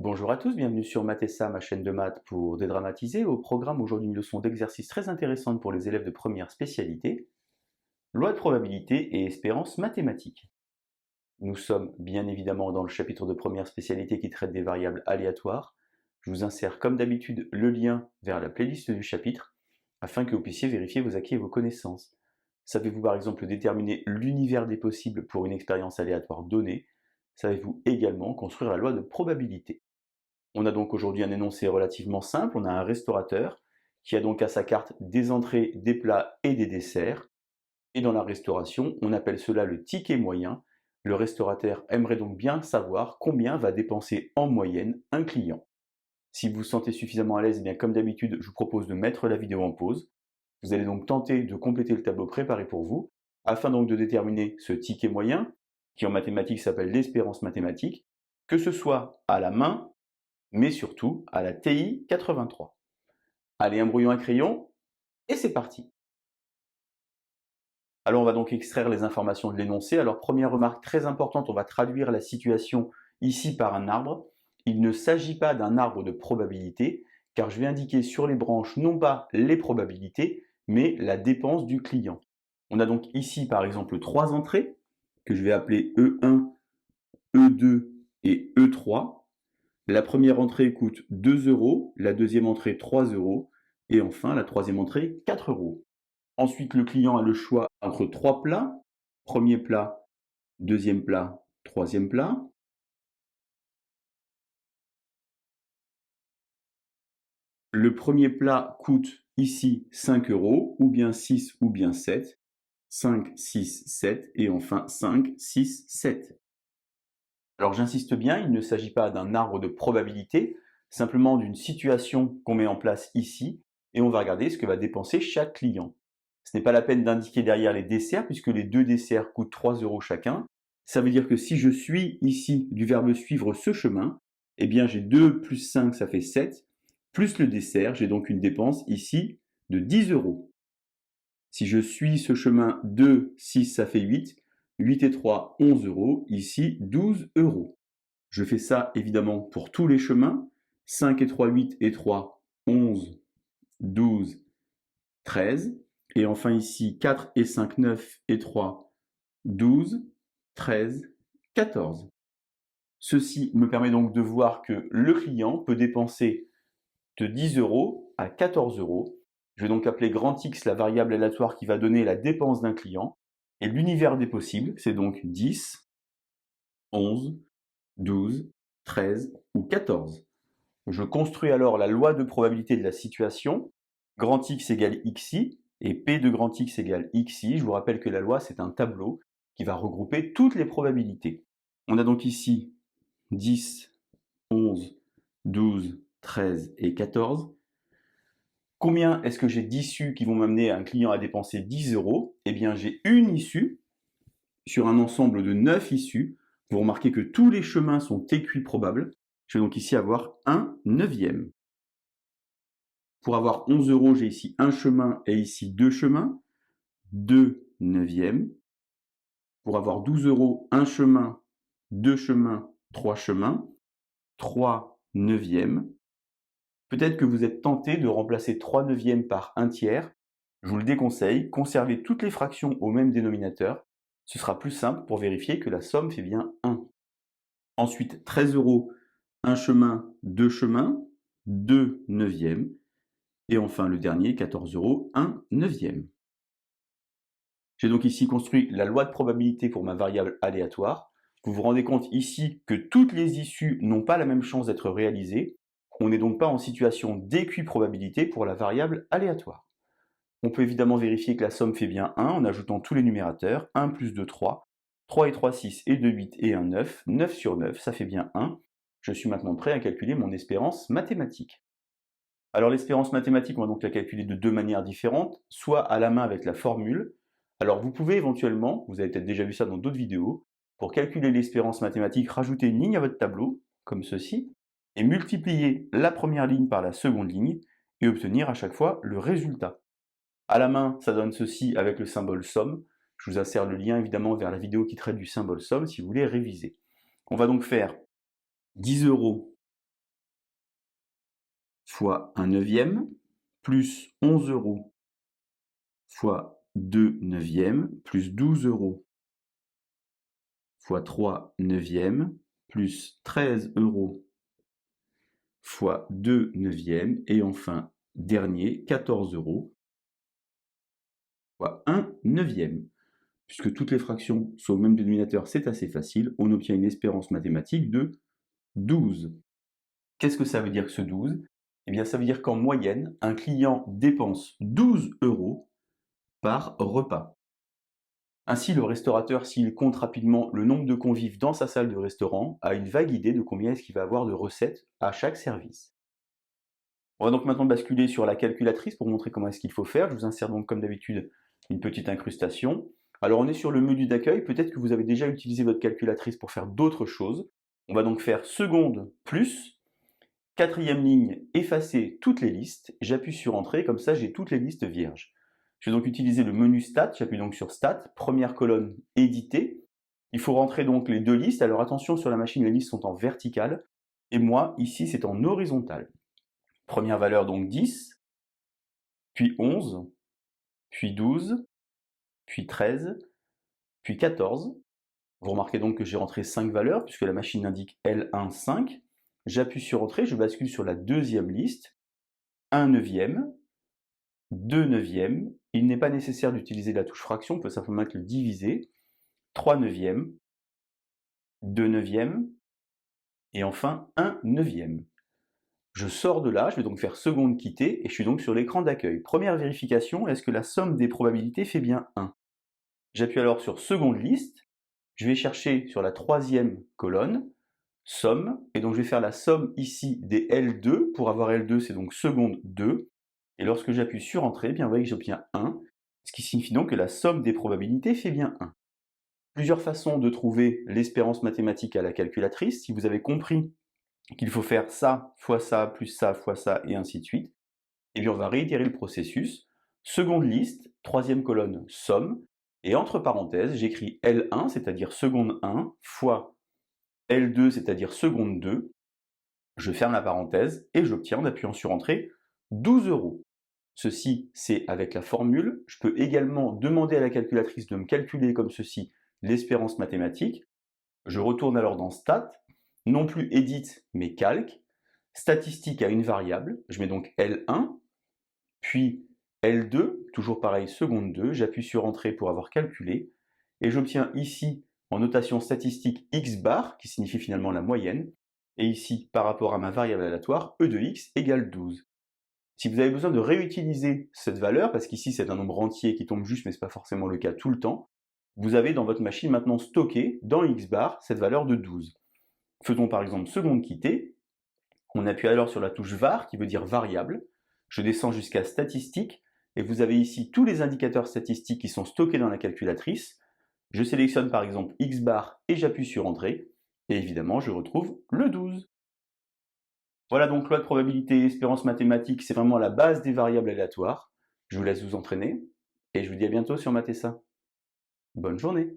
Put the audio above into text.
Bonjour à tous, bienvenue sur Mathessa, ma chaîne de maths pour dédramatiser. Au programme aujourd'hui une leçon d'exercice très intéressante pour les élèves de première spécialité, loi de probabilité et espérance mathématique. Nous sommes bien évidemment dans le chapitre de première spécialité qui traite des variables aléatoires. Je vous insère comme d'habitude le lien vers la playlist du chapitre afin que vous puissiez vérifier vos acquis et vos connaissances. Savez-vous par exemple déterminer l'univers des possibles pour une expérience aléatoire donnée? Savez-vous également construire la loi de probabilité? On a donc aujourd'hui un énoncé relativement simple, on a un restaurateur qui a donc à sa carte des entrées, des plats et des desserts. Et dans la restauration, on appelle cela le ticket moyen. Le restaurateur aimerait donc bien savoir combien va dépenser en moyenne un client. Si vous vous sentez suffisamment à l'aise, eh bien comme d'habitude, je vous propose de mettre la vidéo en pause. Vous allez donc tenter de compléter le tableau préparé pour vous, afin donc de déterminer ce ticket moyen, qui en mathématiques s'appelle l'espérance mathématique, que ce soit à la main, mais surtout à la TI 83. Allez, un brouillon à crayon, et c'est parti. Alors on va donc extraire les informations de l'énoncé. Alors première remarque très importante, on va traduire la situation ici par un arbre. Il ne s'agit pas d'un arbre de probabilité, car je vais indiquer sur les branches non pas les probabilités, mais la dépense du client. On a donc ici par exemple trois entrées, que je vais appeler E1, E2 et E3. La première entrée coûte 2 euros, la deuxième entrée 3 euros, et enfin la troisième entrée 4 euros. Ensuite, le client a le choix entre trois plats. Premier plat, deuxième plat, troisième plat. Le premier plat coûte ici 5 euros, ou bien 6 ou bien 7. 5, 6, 7, et enfin 5, 6, 7. Alors j'insiste bien, il ne s'agit pas d'un arbre de probabilité, simplement d'une situation qu'on met en place ici, et on va regarder ce que va dépenser chaque client. Ce n'est pas la peine d'indiquer derrière les desserts, puisque les deux desserts coûtent 3 euros chacun. Ça veut dire que si je suis ici du verbe suivre ce chemin, eh bien j'ai 2 plus 5, ça fait 7, plus le dessert, j'ai donc une dépense ici de 10 euros. Si je suis ce chemin 2, 6, ça fait 8, 8 et 3, 11 euros, ici 12 euros. Je fais ça évidemment pour tous les chemins, 5 et 3, 8 et 3, 11, 12, 13. Et enfin ici, 4 et 5, 9 et 3, 12, 13, 14. Ceci me permet donc de voir que le client peut dépenser de 10 euros à 14 euros. Je vais donc appeler grand X la variable aléatoire qui va donner la dépense d'un client. Et l'univers des possibles, c'est donc 10, 11, 12, 13 ou 14. Je construis alors la loi de probabilité de la situation. Grand X égale XI et P de grand X égale XI. Je vous rappelle que la loi, c'est un tableau qui va regrouper toutes les probabilités. On a donc ici 10, 11, 12, 13 et 14. Combien est-ce que j'ai d'issues qui vont m'amener un client à dépenser 10 euros? Eh bien, j'ai une issue sur un ensemble de 9 issues. Vous remarquez que tous les chemins sont équiprobables. Je vais donc ici avoir un neuvième. Pour avoir 11 euros, j'ai ici un chemin et ici deux chemins. 2 neuvièmes. Pour avoir 12 euros, un chemin, deux chemins, trois chemins. 3 neuvièmes. Peut-être que vous êtes tenté de remplacer 3 neuvièmes par 1 tiers. Je vous le déconseille, conservez toutes les fractions au même dénominateur. Ce sera plus simple pour vérifier que la somme fait bien 1. Ensuite, 13 euros, un chemin, deux chemins, 2 neuvièmes. Et enfin, le dernier, 14 euros, 1 neuvième. J'ai donc ici construit la loi de probabilité pour ma variable aléatoire. Vous vous rendez compte ici que toutes les issues n'ont pas la même chance d'être réalisées. On n'est donc pas en situation d'équiprobabilité pour la variable aléatoire. On peut évidemment vérifier que la somme fait bien 1 en ajoutant tous les numérateurs. 1 plus 2, 3. 3 et 3, 6 et 2, 8 et 1, 9. 9 sur 9, ça fait bien 1. Je suis maintenant prêt à calculer mon espérance mathématique. Alors l'espérance mathématique, on va donc la calculer de deux manières différentes, soit à la main avec la formule. Alors vous pouvez éventuellement, vous avez peut-être déjà vu ça dans d'autres vidéos, pour calculer l'espérance mathématique, rajouter une ligne à votre tableau, comme ceci, et multiplier la première ligne par la seconde ligne, et obtenir à chaque fois le résultat. À la main, ça donne ceci avec le symbole somme. Je vous insère le lien évidemment vers la vidéo qui traite du symbole somme si vous voulez réviser. On va donc faire 10 euros fois 1 neuvième plus 11 € fois 2 neuvièmes plus 12 € fois 3 neuvièmes plus 13 € fois 2 neuvièmes et enfin, dernier, 14 € fois 1 neuvième. Puisque toutes les fractions sont au même dénominateur, c'est assez facile, on obtient une espérance mathématique de 12. Qu'est-ce que ça veut dire que ce 12? Eh bien, ça veut dire qu'en moyenne, un client dépense 12 € par repas. Ainsi, le restaurateur, s'il compte rapidement le nombre de convives dans sa salle de restaurant, a une vague idée de combien est-ce qu'il va avoir de recettes à chaque service. On va donc maintenant basculer sur la calculatrice pour montrer comment est-ce qu'il faut faire. Je vous insère donc comme d'habitude une petite incrustation. Alors on est sur le menu d'accueil, peut-être que vous avez déjà utilisé votre calculatrice pour faire d'autres choses. On va donc faire seconde plus, quatrième ligne, effacer toutes les listes, j'appuie sur entrée, comme ça j'ai toutes les listes vierges. Je vais donc utiliser le menu stat, j'appuie donc sur stat, première colonne, éditer. Il faut rentrer donc les deux listes, alors attention sur la machine les listes sont en verticale, et moi ici c'est en horizontal. Première valeur donc 10, puis 11, puis 12, puis 13, puis 14. Vous remarquez donc que j'ai rentré 5 valeurs, puisque la machine indique L1, 5. J'appuie sur Entrée, je bascule sur la deuxième liste, 1 neuvième, 2 neuvièmes, il n'est pas nécessaire d'utiliser la touche fraction, on peut simplement mettre le divisé, 3 neuvièmes, 2 neuvièmes, et enfin 1 neuvième. Je sors de là, je vais donc faire seconde quitter, et je suis donc sur l'écran d'accueil. Première vérification, est-ce que la somme des probabilités fait bien 1? J'appuie alors sur seconde liste, je vais chercher sur la troisième colonne, somme, et donc je vais faire la somme ici des L2, pour avoir L2 c'est donc seconde 2, et lorsque j'appuie sur Entrée, eh bien vous voyez que j'obtiens 1, ce qui signifie donc que la somme des probabilités fait bien 1. Plusieurs façons de trouver l'espérance mathématique à la calculatrice, si vous avez compris qu'il faut faire ça, fois ça, plus ça, fois ça, et ainsi de suite, et bien on va réitérer le processus, seconde liste, troisième colonne, somme, et entre parenthèses, j'écris L1, c'est-à-dire seconde 1, fois L2, c'est-à-dire seconde 2, je ferme la parenthèse, et j'obtiens, en appuyant sur Entrée, 12 €. Ceci, c'est avec la formule. Je peux également demander à la calculatrice de me calculer comme ceci l'espérance mathématique. Je retourne alors dans Stat, non plus Edit, mais Calc, statistique à une variable, je mets donc L1, puis L2, toujours pareil, seconde 2, j'appuie sur Entrée pour avoir calculé, et j'obtiens ici, en notation statistique, x bar, qui signifie finalement la moyenne, et ici, par rapport à ma variable aléatoire, e de x égale 12. Si vous avez besoin de réutiliser cette valeur, parce qu'ici c'est un nombre entier qui tombe juste, mais ce n'est pas forcément le cas tout le temps, vous avez dans votre machine maintenant stocké dans xbar cette valeur de 12. Faisons par exemple seconde quittée, on appuie alors sur la touche var qui veut dire variable, je descends jusqu'à statistique, et vous avez ici tous les indicateurs statistiques qui sont stockés dans la calculatrice. Je sélectionne par exemple xbar et j'appuie sur Entrée, et évidemment je retrouve le 12. Voilà donc loi de probabilité, espérance mathématique, c'est vraiment la base des variables aléatoires. Je vous laisse vous entraîner, et je vous dis à bientôt sur Mathessa. Bonne journée!